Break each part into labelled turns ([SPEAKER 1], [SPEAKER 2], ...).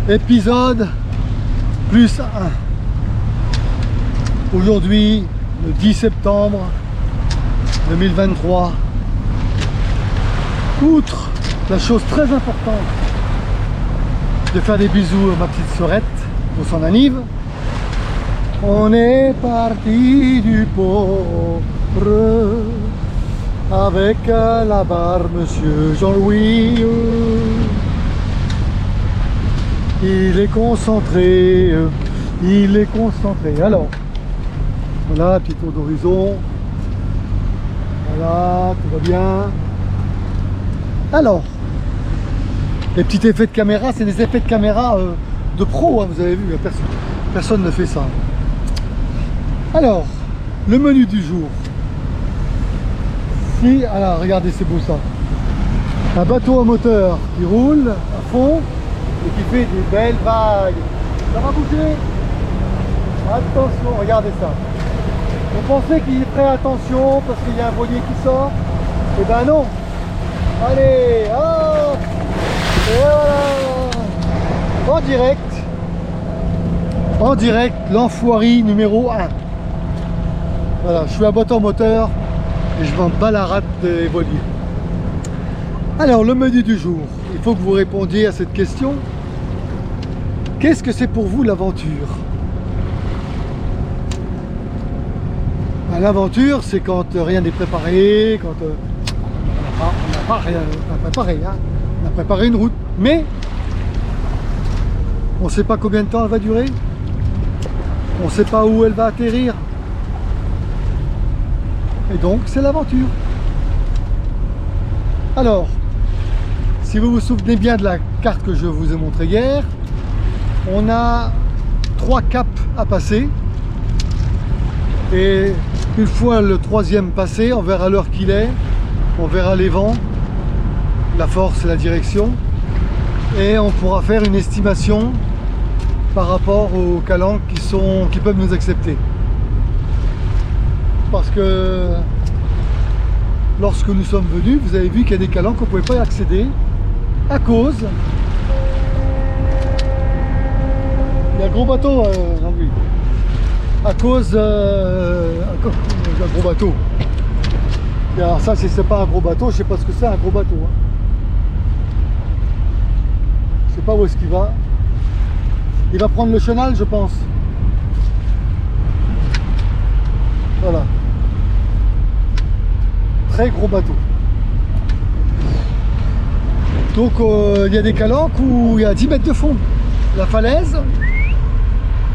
[SPEAKER 1] Épisode plus 1. Aujourd'hui, le 10 septembre 2023. Outre la chose très importante de faire des bisous à ma petite sœurette pour son anniv, on est parti du pauvre avec à la barre Monsieur Jean-Louis. Il est concentré, il est concentré. Alors, voilà, petit tour d'horizon. Voilà, tout va bien. Alors, les petits effets de caméra, c'est des effets de caméra de pro, hein, vous avez vu, personne ne fait ça. Alors, le menu du jour. Si, alors, regardez, c'est beau ça. Un bateau à moteur qui roule à fond et qui fait des belles vagues. Ça va bouger. Attention, regardez ça. On pensait qu'il ferait attention parce qu'il y a un voilier qui sort. Et ben non. Allez, hop. Et voilà. En direct, l'enfoirie numéro 1. Voilà, je suis à bateau moteur et je m'en bats la rate des voiliers. Alors, le menu du jour. Il faut que vous répondiez à cette question. Qu'est-ce que c'est pour vous l'aventure? Ben, l'aventure, c'est quand rien n'est préparé, quand on n'a pas rien préparé. Hein. On a préparé une route, mais on ne sait pas combien de temps elle va durer. On ne sait pas où elle va atterrir. Et donc, c'est l'aventure. Alors, si vous vous souvenez bien de la carte que je vous ai montrée hier, on a 3 caps à passer. Et une fois le 3e passé, on verra l'heure qu'il est, on verra les vents, la force et la direction. Et on pourra faire une estimation par rapport aux calanques qui peuvent nous accepter. Parce que lorsque nous sommes venus, vous avez vu qu'il y a des calanques qu'on ne pouvait pas y accéder à cause. Il y a un gros bateau, Jean-Louis. À cause d'un gros bateau. Et alors ça, si c'est pas un gros bateau, je sais pas ce que c'est un gros bateau. Hein. Je sais pas où est-ce qu'il va. Il va prendre le chenal, je pense. Voilà. Très gros bateau. Donc il y a des calanques où il y a 10 mètres de fond. La falaise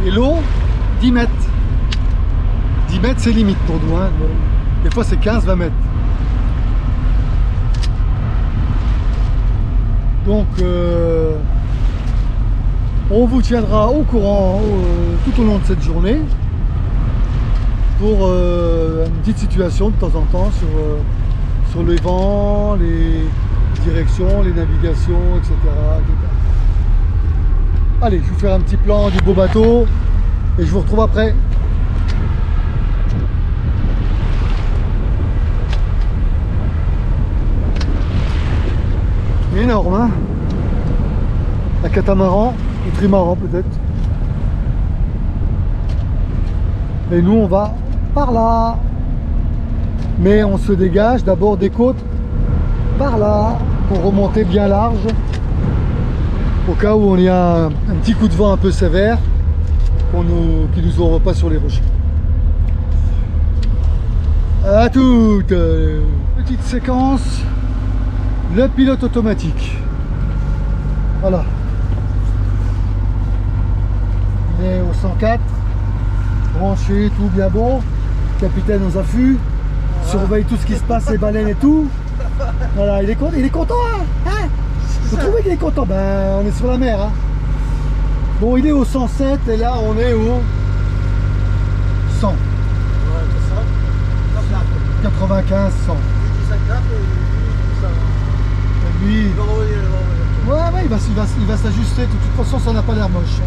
[SPEAKER 1] et l'eau, 10 mètres. 10 mètres c'est limite pour nous. Hein. Des fois c'est 15-20 mètres. Donc on vous tiendra au courant tout au long de cette journée pour une petite situation de temps en temps sur les vents, les directions, les navigations, etc. Allez, je vais vous faire un petit plan du beau bateau et je vous retrouve après. Énorme, hein? Un catamaran, un trimaran peut-être. Et nous on va par là. Mais on se dégage d'abord des côtes par là pour remonter bien large. Au cas où on y a un petit coup de vent un peu sévère qui nous ouvre pas sur les rochers. À toute petite séquence, le pilote automatique. Voilà. Il est au 104, branché, tout bien beau. Capitaine aux affûts, surveille tout ce qui se passe, les baleines et tout. Voilà, il est content, hein? Vous trouvez qu'il est content? Ben, on est sur la mer, hein. Bon, il est au 107 et là, on est au 100. 95, 100. Et lui, ouais, il va s'ajuster. De toute façon, ça n'a pas l'air moche.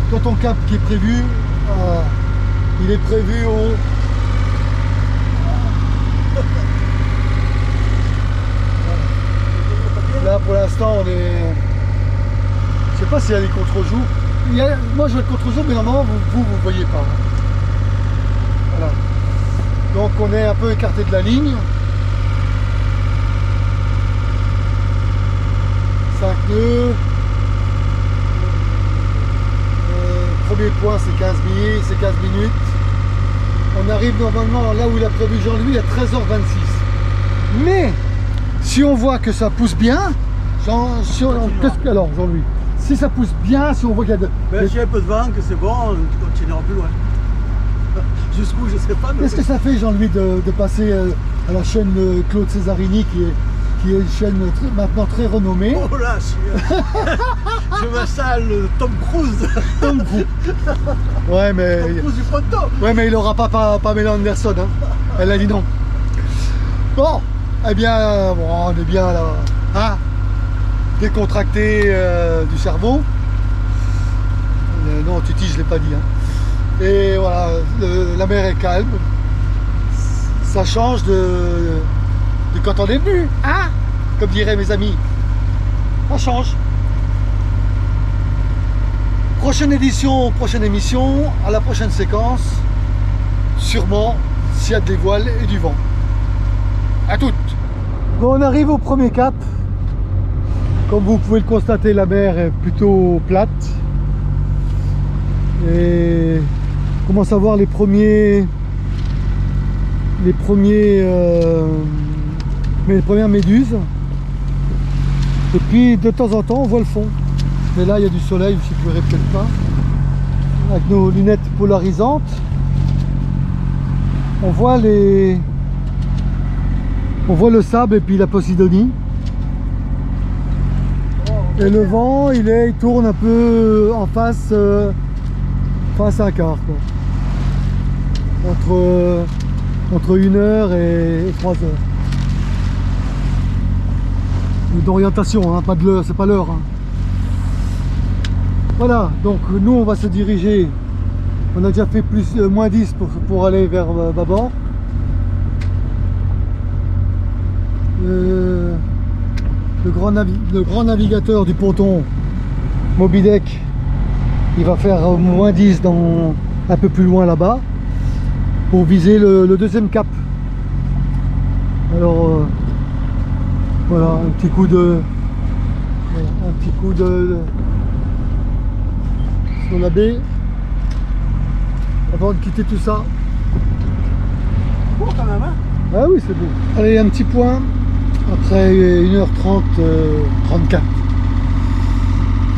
[SPEAKER 1] Toi, ton cap qui est prévu, il est prévu au... Là, pour l'instant, on est... Je sais pas s'il y a des contre-jours. Moi je vois le contre-jour, mais normalement vous ne voyez pas. Voilà. Donc on est un peu écarté de la ligne. 5 nœuds. Premier point c'est 15 minutes. On arrive normalement là où il a prévu Jean-Louis à 13h26. Mais si on voit que ça pousse bien, alors Jean-Louis, si ça pousse bien, si on voit qu'il y a de...
[SPEAKER 2] S'il y a un peu de vent, que c'est bon, on continuera plus loin. Jusqu'où, je sais pas.
[SPEAKER 1] Qu'est-ce que ça fait, Jean-Louis, de passer à la chaîne Claude Césarini, qui est une chaîne maintenant très renommée?
[SPEAKER 2] Oh là, je me sens le Tom Cruise.
[SPEAKER 1] Tom Cruise. Ouais, mais...
[SPEAKER 2] Tom Cruise du ponton.
[SPEAKER 1] Ouais, mais il n'aura pas Pamela Anderson. Hein. Elle a dit non. Bon, eh bien, bon, on est bien là. Hein, décontracté du cerveau. Non, Titi, je ne l'ai pas dit. Hein. Et voilà, la mer est calme. Ça change de quand on est venu. Hein, comme diraient mes amis. Ça change. Prochaine édition, prochaine émission, à la prochaine séquence. Sûrement, s'il y a des voiles et du vent. À toutes. Bon, on arrive au premier cap. Comme vous pouvez le constater, la mer est plutôt plate. Et on commence à voir les premières méduses. Et puis de temps en temps on voit le fond. Mais là il y a du soleil, je ne verrai peut-être pas. Avec nos lunettes polarisantes, on voit le sable et puis la Posidonie. Et le vent il tourne un peu en face à un quart, quoi. Entre 1h et 3h. D'orientation, hein, pas de l'heure, c'est pas l'heure. Hein. Voilà, donc nous on va se diriger. On a déjà fait moins 10 pour aller vers bâbord. Le grand navigateur du ponton, Moby Deck, il va faire moins 10 un peu plus loin là-bas pour viser le deuxième cap. Alors voilà, un petit coup sur la baie avant de quitter tout ça.
[SPEAKER 2] Bon quand même, hein.
[SPEAKER 1] Ah oui, c'est beau. Allez, un petit point après 1h30 34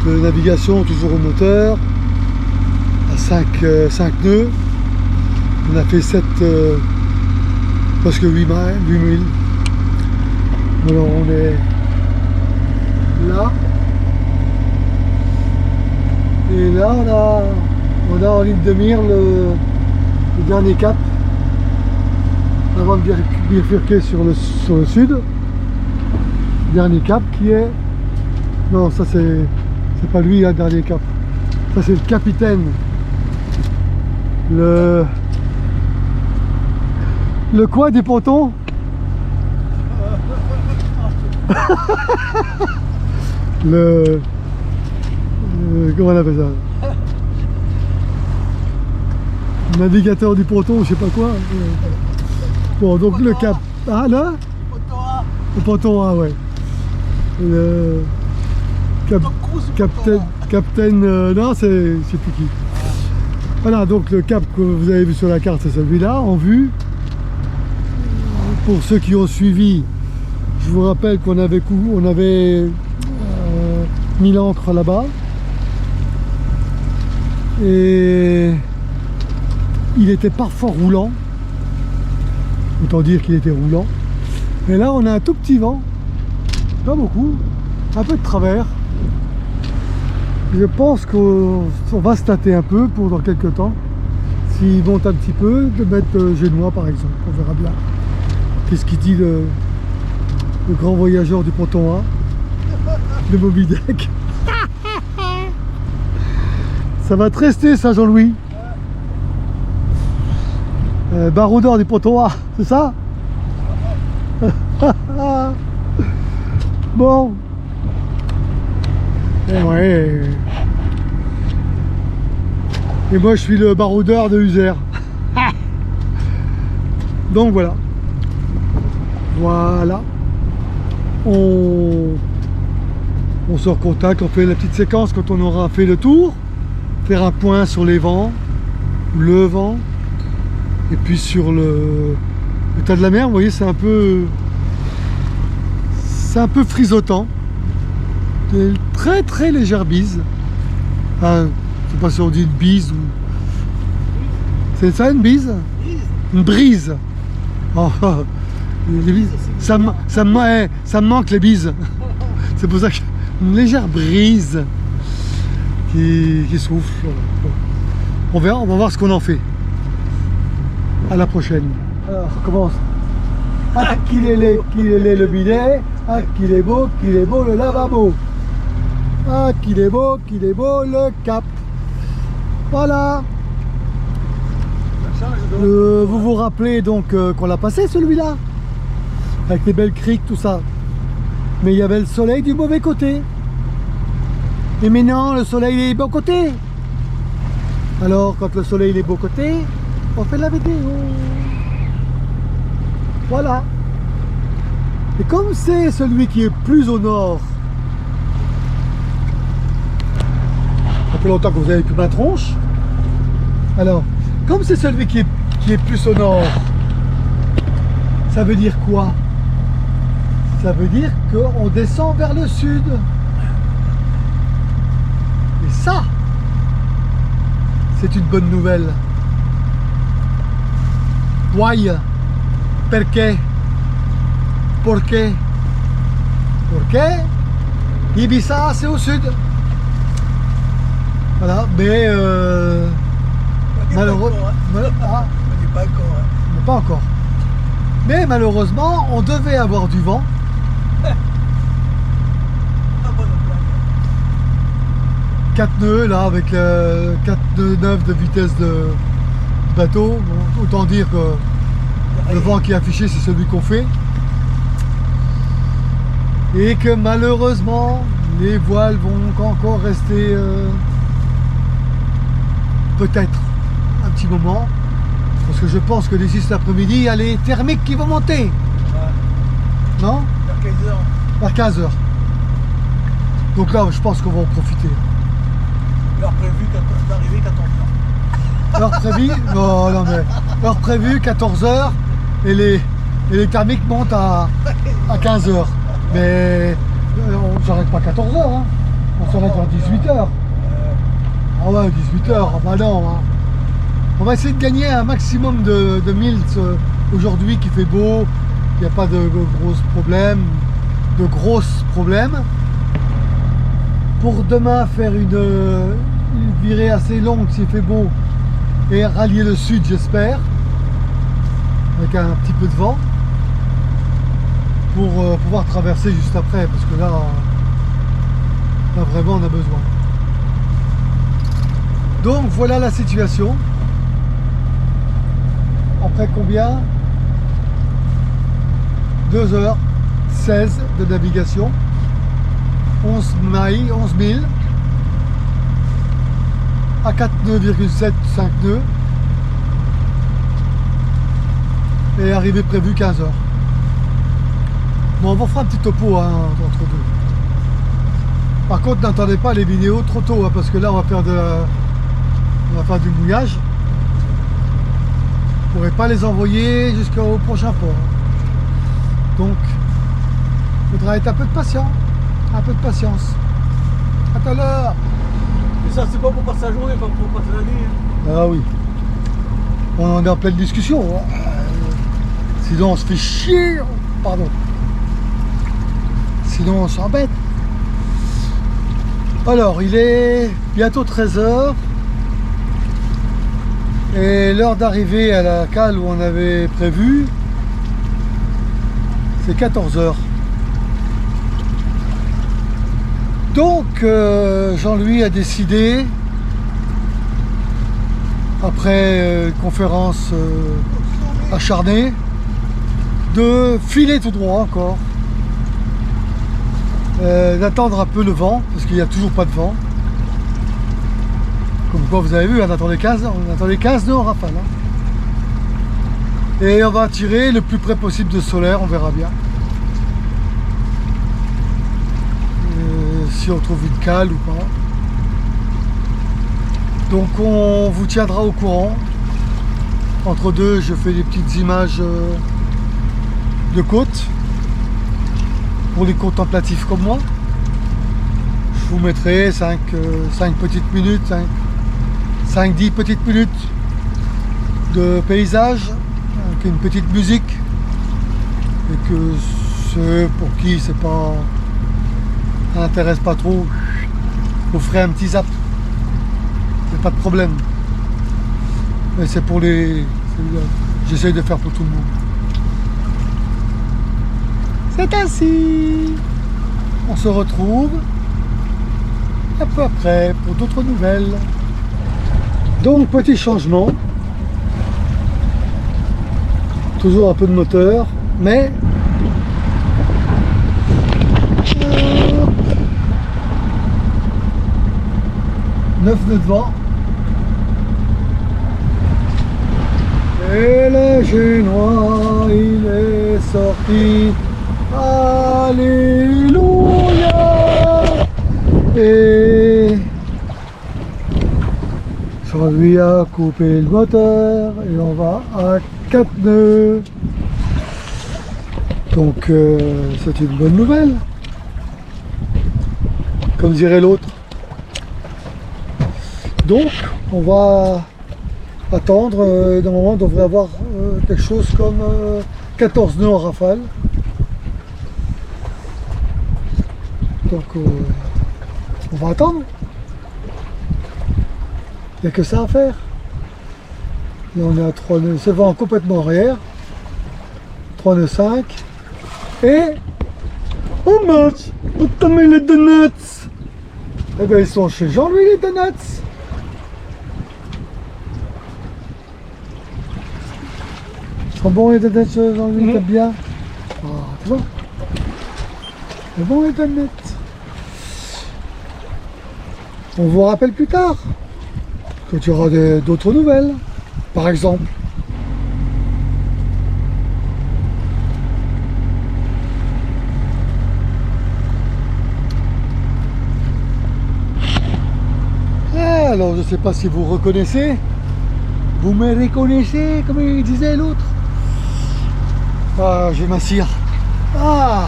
[SPEAKER 1] de navigation, toujours au moteur à 5 nœuds. On a fait 7 presque 8 000. Alors on est là et là on a en ligne de mire le dernier cap avant de bifurquer sur le sud. Dernier cap qui est... Non, ça c'est pas lui, le dernier cap. Ça c'est le capitaine. Le quoi des pontons? Comment on appelle ça? Navigateur du ponton, je sais pas quoi. Bon, donc le cap... Ah là? Le ponton A, ouais. Le capitaine... non, c'est plus qui. Voilà, donc le cap que vous avez vu sur la carte, c'est celui-là, en vue. Pour ceux qui ont suivi, je vous rappelle qu'on avait mis l'ancre là-bas. Et il était parfois roulant. Autant dire qu'il était roulant. Mais là, on a un tout petit vent. Pas beaucoup. Un peu de travers. Je pense qu'on va se tâter un peu pour dans quelques temps. S'il monte un petit peu, de mettre génois par exemple. On verra bien. Qu'est-ce qu'il dit le grand voyageur du ponton A de Moby Deck. Ça va te rester ça, Jean-Louis. Baroudeur du ponton A, c'est ça? Bon. Et ouais. Et moi je suis le baroudeur de User. Donc voilà. Voilà. On se recontacte, on fait la petite séquence quand on aura fait le tour. Faire un point sur les vents, le vent. Et puis sur l'état de la mer, vous voyez, c'est un peu frisotant. Des très très légères bises. Enfin, je sais pas si on dit une bise ou... C'est ça une bise? Une brise. Oh, les bises. Ça me manque les bises. C'est pour ça qu'une légère brise qui souffle. On verra, on va voir ce qu'on en fait. À la prochaine. Alors, ça commence. Ah, qu'il est laid le bidet. Ah, qu'il est beau le lavabo. Ah, qu'il est beau le cap. Voilà. Vous vous rappelez donc qu'on l'a passé celui-là, avec les belles criques, tout ça. Mais il y avait le soleil du mauvais côté. Et maintenant le soleil est bon côté. Alors quand le soleil est beau côté, on fait la vidéo. Voilà. Et comme c'est celui qui est plus au nord, ça fait longtemps que vous avez plus ma tronche. Alors, comme c'est celui qui est plus au nord, ça veut dire quoi? Ça veut dire qu'on descend vers le sud. Et ça, c'est une bonne nouvelle. Why? Perché? Pourquoi? Pourquoi? Ibiza, c'est au sud. Voilà, mais malheureusement,
[SPEAKER 2] on n'est pas encore.
[SPEAKER 1] pas encore. Mais malheureusement, on devait avoir du vent. 4 nœuds là, avec 4 nœuds 9 de vitesse de bateau. Bon, autant dire que le vent qui est affiché, c'est celui qu'on fait. Et que malheureusement, les voiles vont encore rester peut-être un petit moment. Parce que je pense que d'ici cet après-midi, il y a les thermiques qui vont monter.
[SPEAKER 2] Ouais.
[SPEAKER 1] Non?
[SPEAKER 2] Vers 15h.
[SPEAKER 1] Vers 15 h. Donc là, je pense qu'on va en profiter.
[SPEAKER 2] L'heure prévue d'arriver 14h.
[SPEAKER 1] Heure prévue? Non, non, mais heure prévue 14 h et les thermiques montent à 15 h. Mais on ne s'arrête pas 14 h, hein. On s'arrête à 18 h. Ah ouais, 18 h, ah bah non. Hein. On va essayer de gagner un maximum de milles aujourd'hui qui fait beau, il n'y a pas de gros problèmes. Pour demain faire une virée assez longue s'il fait beau et rallier le sud, j'espère, avec un petit peu de vent, pour pouvoir traverser juste après, parce que là vraiment on a besoin. Donc voilà la situation. Après combien? 2h16 de navigation, 11 000 à 4 nœuds, 5 nœuds, et arrivée prévue 15 h. Bon, on vous fera un petit topo hein, entre deux. Par contre, n'attendez pas les vidéos trop tôt hein, parce que là on va faire du mouillage. Je ne pourrai pas les envoyer jusqu'au prochain port. Donc, il faudra être un peu de patient. Un peu de patience. À tout à l'heure.
[SPEAKER 2] Mais ça, c'est pas pour passer la journée, pas pour passer la nuit. Hein.
[SPEAKER 1] Ah oui. On est en pleine discussion. Hein. Sinon, on se fait chier. Pardon. Sinon, on s'embête. Alors, il est bientôt 13 h. Et l'heure d'arrivée à la cale où on avait prévu, c'est 14 h. Donc Jean-Louis a décidé, après une conférence acharnée, de filer tout droit encore, d'attendre un peu le vent, parce qu'il n'y a toujours pas de vent. Comme quoi vous avez vu, on attend les 15 nœuds en rafale. Hein. Et on va tirer le plus près possible de solaire, on verra bien. Si on trouve une cale ou pas. Donc on vous tiendra au courant. Entre deux, je fais des petites images de côte pour les contemplatifs comme moi. Je vous mettrai 5 petites minutes, 5-10 petites minutes de paysage avec une petite musique, et que ceux pour qui c'est pas intéresse pas trop, vous ferez un petit zap, c'est pas de problème, mais c'est pour les, j'essaye de faire pour tout le monde. C'est ainsi, on se retrouve un peu après pour d'autres nouvelles. Donc petit changement, toujours un peu de moteur, mais 9 nœuds de vent. Et le génois il est sorti, alléluia. Et je lui a coupé le moteur et on va à 4 nœuds. Donc c'est une bonne nouvelle, comme dirait l'autre. Donc on va attendre, normalement on devrait avoir quelque chose comme 14 nœuds en rafale. Donc on va attendre. Il n'y a que ça à faire. Et on est à 3 nœuds, c'est vent complètement arrière. 3 nœuds 5. Et oh match, où t'as mis les donuts? Eh bien ils sont chez Jean-Louis les donuts. Ils sont bons les donuts, Jean-Louis, t'aimes bien? Ah, tu vois? C'est bon les donuts. On vous rappelle plus tard que tu auras d'autres nouvelles, par exemple. Alors je ne sais pas si vous reconnaissez, vous me reconnaissez comme il disait l'autre. Ah, je vais m'assire. Ah,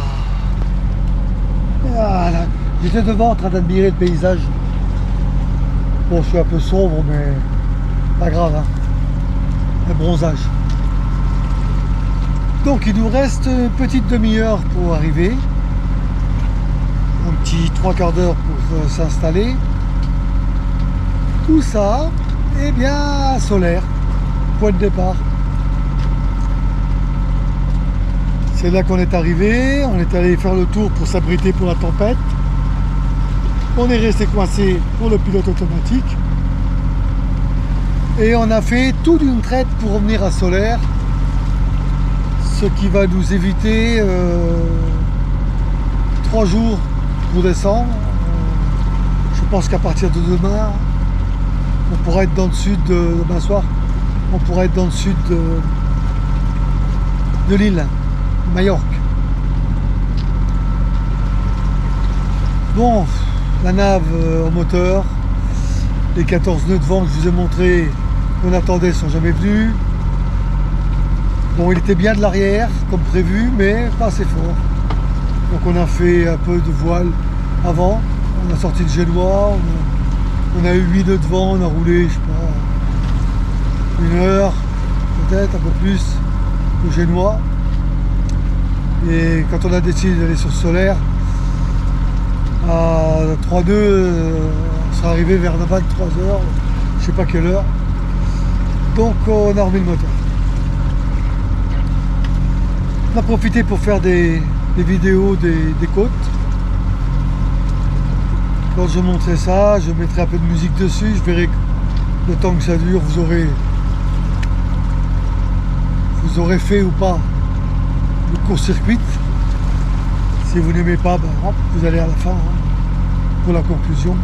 [SPEAKER 1] voilà. J'étais devant en train d'admirer le paysage. Bon, je suis un peu sombre, mais pas grave, hein. Un bronzage. Donc il nous reste une petite demi-heure pour arriver. Un petit 3/4 d'heure pour s'installer. Tout ça, eh bien, solaire, point de départ. C'est là qu'on est arrivé, on est allé faire le tour pour s'abriter pour la tempête. On est resté coincé pour le pilote automatique. Et on a fait tout d'une traite pour revenir à solaire, ce qui va nous éviter 3 jours pour descendre. Je pense qu'à partir de demain, on pourra être dans le sud demain soir, on pourra être dans le sud de l'île, Majorque. Bon, la nave en moteur, les 14 nœuds de vent que je vous ai montré qu'on attendait sont jamais venus. Bon, il était bien de l'arrière comme prévu, mais pas assez fort. Donc on a fait un peu de voile avant, on a sorti le génois, on a eu 8 nœuds de vent, on a roulé, je sais pas, 1 heure, peut-être un peu plus, au génois. Et quand on a décidé d'aller sur solaire, à 3 nœuds, on sera arrivé vers 23 heures, je sais pas quelle heure. Donc on a remis le moteur. On a profité pour faire des vidéos des côtes. Quand je montrerai ça, je mettrai un peu de musique dessus, je verrai le temps que ça dure, vous aurez fait ou pas le court-circuit. Si vous n'aimez pas, ben, hop, vous allez à la fin, hein, pour la conclusion.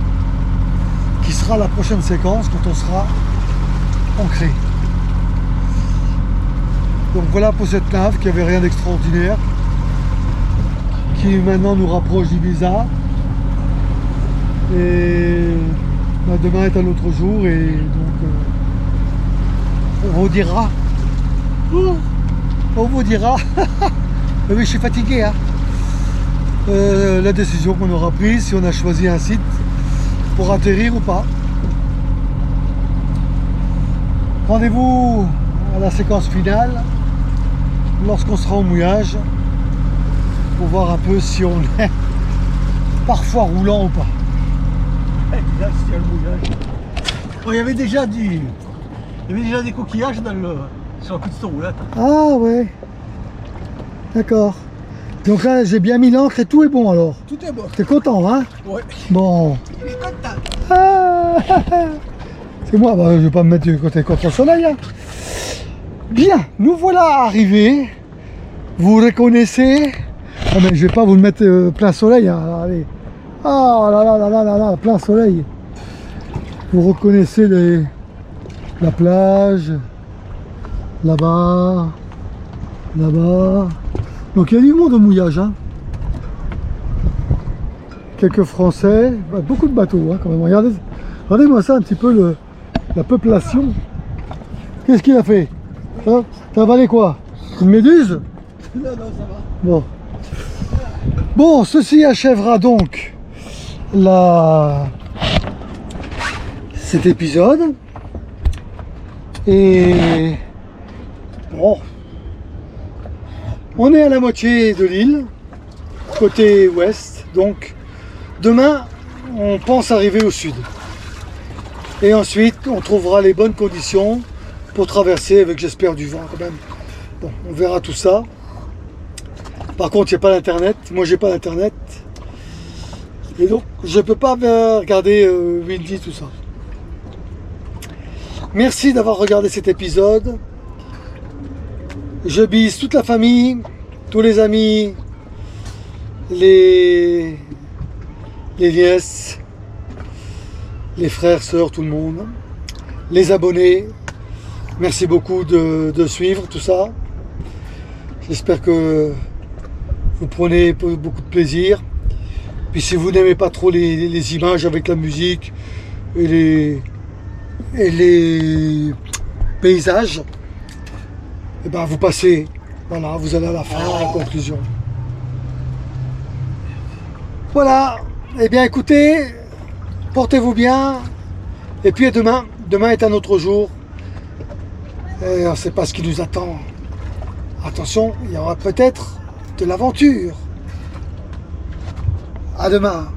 [SPEAKER 1] qui sera la prochaine séquence quand on sera ancré. Donc voilà pour cette nave qui avait rien d'extraordinaire, qui maintenant nous rapproche d'Ibiza. Et bah, demain est un autre jour et donc on vous dira. On vous dira. Oui, je suis fatigué. Hein. La décision qu'on aura prise, si on a choisi un site pour atterrir ou pas. Rendez-vous à la séquence finale lorsqu'on sera au mouillage pour voir un peu si on est parfois roulant ou pas.
[SPEAKER 2] Là, c'est le mouillage. Oh, il y avait déjà des coquillages sur le coup de cette roulette.
[SPEAKER 1] Ah ouais. D'accord. Donc là j'ai bien mis l'encre et tout est bon alors.
[SPEAKER 2] Tout est bon.
[SPEAKER 1] T'es content hein?
[SPEAKER 2] Ouais.
[SPEAKER 1] Bon.
[SPEAKER 2] Il est content.
[SPEAKER 1] Ah, c'est moi, bah, je vais pas me mettre du côté contre le soleil. Hein. Bien, nous voilà arrivés. Vous reconnaissez. Ah, mais je vais pas vous le mettre plein soleil. Hein. Allez. Ah là là là là là là, plein soleil. Vous reconnaissez la plage. Là-bas. Là-bas. Donc il y a du monde au mouillage. Hein. Quelques Français, beaucoup de bateaux hein, quand même. Regardez-moi ça un petit peu la population. Qu'est-ce qu'il a fait? Hein? T'as avalé quoi? Une méduse?
[SPEAKER 2] Non, non, ça va.
[SPEAKER 1] Bon. Bon, ceci achèvera donc cet épisode. Et bon, on est à la moitié de l'île, côté ouest, donc demain on pense arriver au sud. Et ensuite on trouvera les bonnes conditions pour traverser avec j'espère du vent quand même. Bon, on verra tout ça. Par contre il n'y a pas d'internet, moi j'ai pas d'internet. Et donc je peux pas regarder Windy tout ça. Merci d'avoir regardé cet épisode. Je bise toute la famille, tous les amis, les nièces, les frères, sœurs, tout le monde, les abonnés. Merci beaucoup de suivre tout ça. J'espère que vous prenez beaucoup de plaisir. Puis si vous n'aimez pas trop les images avec la musique et les paysages, et ben vous passez, voilà, vous allez à la fin, à la conclusion. Voilà, et bien écoutez, portez-vous bien, et puis demain est un autre jour, et on ne sait pas ce qui nous attend. Attention, il y aura peut-être de l'aventure. À demain.